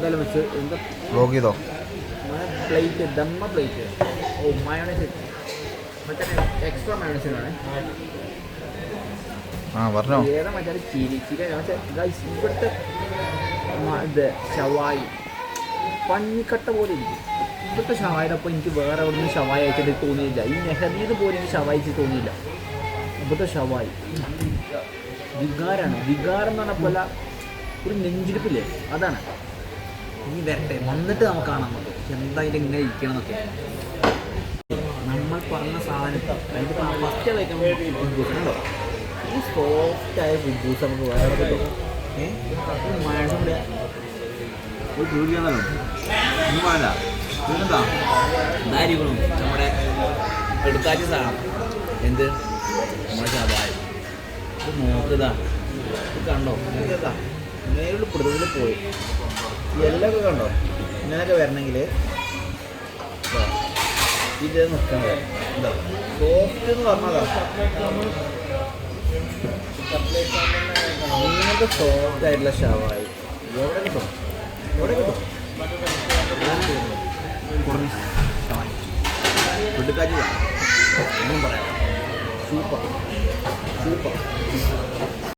എന്തായാലും വെച്ച് എന്താ വ്ലോഗ് ചെയ്തോ പ്ലേറ്റ് ദമ്മ പ്ലേറ്റ്. ഓ മയോണൈസ് മറ്റേ എക്സ്ട്രാ മയോണൈസ് വേണേ. പറഞ്ഞോ. ഏതാ മറ്റേ ചിരി ഇവിടുത്തെ ഇത് ഷവായി പഞ്ഞിക്കട്ട പോലെ ഇരിക്കും. ഇവിടുത്തെ ഷവായുടെ ഒപ്പം എനിക്ക് വേറെ എവിടെ നിന്ന് ഷവായി അയച്ചിട്ട് തോന്നിയില്ല. ഈ നെഹദീത് പോലും എനിക്ക് ഷവായി അയച്ചിട്ട് തോന്നിയില്ല. ഇവിടുത്തെ ഷവായി വികാരാണ്. വികാരം എന്ന് പറഞ്ഞ പോലെ ഒരു നെഞ്ചിരിപ്പില്ലേ, അതാണ്. ഇനി വരട്ടെ, വന്നിട്ട് നമുക്ക് കാണാം നമുക്ക് എന്തായാലും ഇങ്ങനെ ഇരിക്കണം എന്നൊക്കെ. നമ്മൾ പറഞ്ഞ സാധനം അതിൻ്റെ ഫസ്റ്റ് കഴിക്കുമ്പോൾ ഈ സോഫ്റ്റായ ഫുഡ്ബൂസ് നമുക്ക് വേറെ കിട്ടും. മഴയുടെ ഇതായിരിക്കണം നമ്മുടെ എടുക്കാത്ത സാധനം. എന്ത് നമ്മുടെ ശവായി ഇത് നോക്കുക. ഇത് കണ്ടോ, ഇതാ നേരിട്ട് പ്രതിയിൽ പോയി എല്ലൊക്കെ കണ്ടോ. ഇങ്ങനെയൊക്കെ വരണമെങ്കിൽ ഇത് നിൽക്കണത് എന്താ സോഫ്റ്റ് എന്ന് പറഞ്ഞതാ. അങ്ങനത്തെ സോഫ്റ്റ് ആയിട്ടുള്ള ഷവായി എവിടെ കിട്ടും, എവിടെ കിട്ടും? ഷവായി എടുക്കാത്ത ഒന്നും പറയാം. Super super.